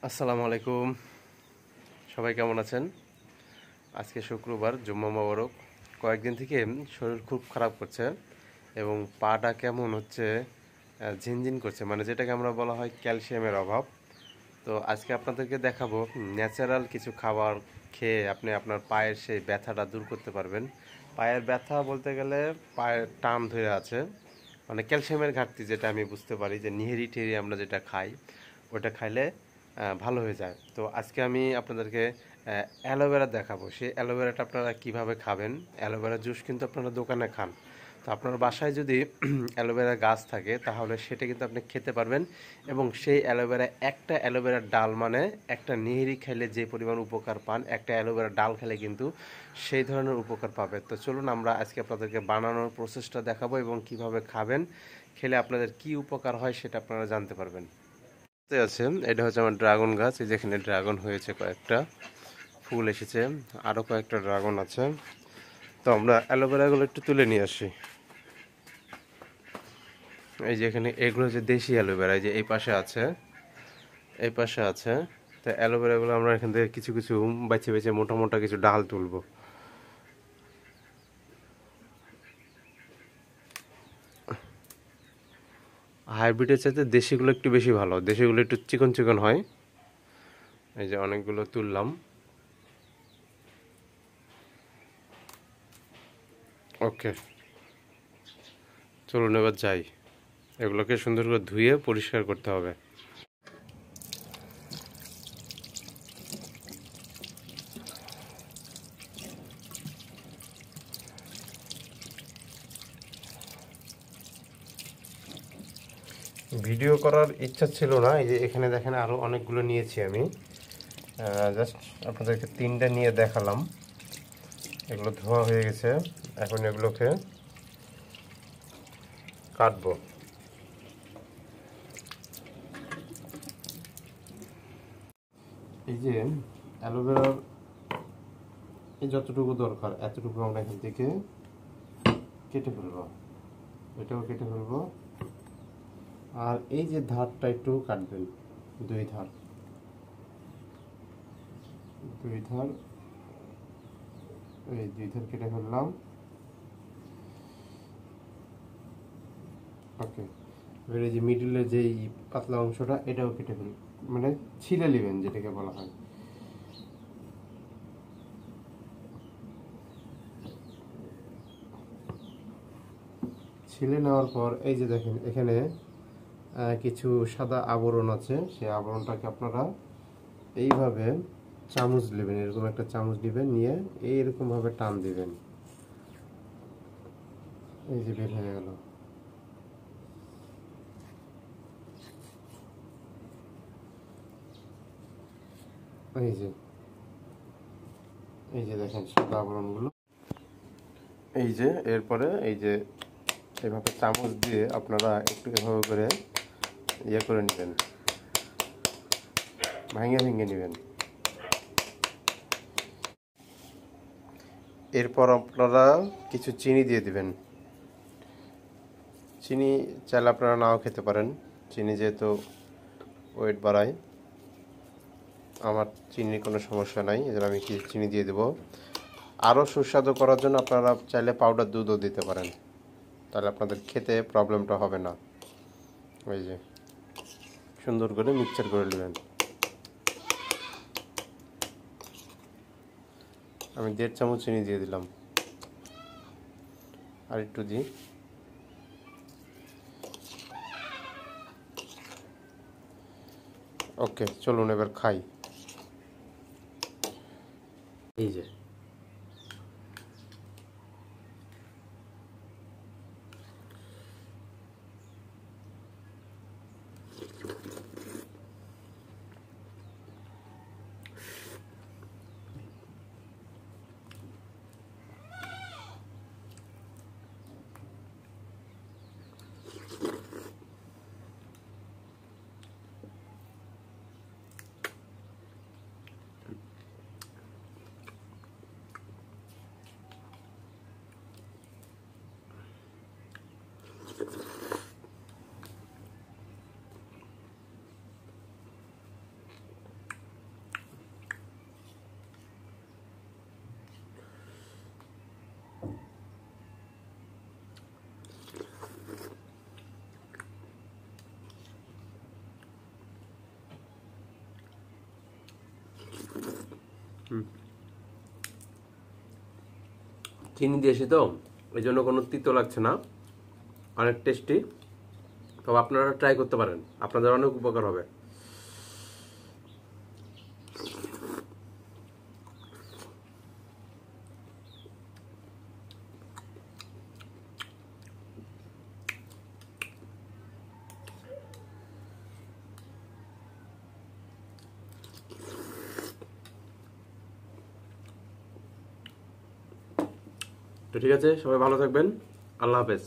আসসালামু আলাইকুম। সবাই কেমন আছেন? আজকে শুক্রবার, জুম্মা মোবারক। কয়েকদিন থেকে শরীর খুব খারাপ করছে এবং পাটা কেমন হচ্ছে, ঝিনঝিন করছে, মানে যেটাকে আমরা বলা হয় ক্যালসিয়ামের অভাব। তো আজকে আপনাদেরকে দেখাবো ন্যাচারাল কিছু খাবার খেয়ে আপনি আপনার পায়ের সেই ব্যথাটা দূর করতে পারবেন। পায়ের ব্যথা বলতে গেলে পায়ের টান ধরে আছে, মানে ক্যালসিয়ামের ঘাটতি, যেটা আমি বুঝতে পারি যে নিহেরি টিহেরি আমরা যেটা খাই ওটা খাইলে ভালো হয়ে যায়। তো আজকে আমি আপনাদেরকে অ্যালোভেরা দেখাবো। সেই অ্যালোভেরাটা আপনারা কিভাবে খাবেন। অ্যালোভেরা জুস কিন্তু আপনারা দোকানে খান, তো আপনার বাসায় যদি অ্যালোভেরা গাছ থাকে তাহলে সেটা কিন্তু আপনি খেতে পারবেন। এবং সেই অ্যালোভেরা, একটা অ্যালোভেরার ডাল মানে একটা নিহিরি খেলে যে পরিমাণ উপকার পান, একটা অ্যালোভেরার ডাল খেলে কিন্তু সেই ধরনের উপকার পাবে। তো চলুন আমরা আজকে আপনাদেরকে বানানোর প্রসেসটা দেখাবো এবং কিভাবে খাবেন, খেলে আপনাদের কি উপকার হয় সেটা আপনারা জানতে পারবেন। আছে, এটা হচ্ছে আমার ড্রাগন গাছ। এই যেখানে ড্রাগন হয়েছে, কয়েকটা ফুল এসেছে, আরো কয়েকটা ড্রাগন আছে। তো আমরা অ্যালোভেরাগুলো একটু তুলে নিয়ে আসি। এই যে এখানে এগুলো হচ্ছে দেশি অ্যালোভেরা, এই যে এই পাশে আছে, এই পাশে আছে। তো অ্যালোভেরাগুলো আমরা এখান থেকে কিছু কিছু বেছে বেছে মোটা মোটা কিছু ডাল তুলবো। হাইব্রিডের চাইতে দেশিগুলো একটু বেশি ভালো, দেশিগুলো একটু চিকন চিকন হয়। এই যে অনেকগুলো তুললাম। ওকে, চলুন এবার যাই। এগুলোকে সুন্দর করে ধুয়ে পরিষ্কার করতে হবে। ভিডিও করার ইচ্ছা ছিল না, এই যে এখানে দেখেন আরও অনেকগুলো নিয়েছি আমি। জাস্ট আপনাদেরকে তিনটা নিয়ে দেখালাম। এগুলো ধোয়া হয়ে গেছে, এখন এগুলোকে কাটবো। এই যে অ্যালোভেরার এই যতটুকু দরকার এতটুকু আমরা এখান থেকে কেটে ফেলবো, এটাও কেটে ফেলবো। আর এই যে ধারটা একটু কাটবেন, দুই ধার, দুই ধার, এই দুই ধার কেটে ফেললাম। ওকে, এবার এই যে মিডিলের যেই পাতলা অংশটা এটাও কেটে ফেল, মানে ছিলে নেবেন যেটাকে বলা হয়। ছিলে নেওয়ার পর এই যে দেখেন এখানে কিছু সাদা আবরণ আছে, সেই আবরণটাকে আপনারা এইভাবে চামচ নেবেন, এরকম একটা চামচ নেবেন, নিয়ে এইরকম ভাবে টান দিবেন। এই যে বের হয়ে গেল। এই যে, এই যে দেখেন সাদা আবরণগুলো। এই যে এরপরে এই যে এভাবে চামচ দিয়ে আপনারা একটু এভাবে করে ইয়ে করে নেবেন, ভেঙে ভেঙে নেবেন। এরপর আপনারা কিছু চিনি দিয়ে দিবেন। চিনি চাইলে আপনারা নাও খেতে পারেন, চিনি যেহেতু ওয়েট বাড়ায়। আমার চিনির কোনো সমস্যা নাই, এজন্য আমি কি চিনি দিয়ে দেবো। আরও সুস্বাদু করার জন্য আপনারা চাইলে পাউডার দুধও দিতে পারেন, তাহলে আপনাদের খেতে প্রবলেমটা হবে না। ওই যে সুন্দর করে মিক্সচার করে নেবেন। আমি 1.5 চামচ চিনি দিয়ে দিলাম, আর একটু দিই। ওকে, চলুন এবার খাই। এই যে চিনি দিয়েছি তো এই জন্য কোনো তিতো লাগছে না, অনেক টেস্টি। তবে আপনারা ট্রাই করতে পারেন, আপনাদের অনেক উপকার হবে। তো ঠিক আছে, সবাই ভালো থাকবেন। আল্লাহ হাফেজ।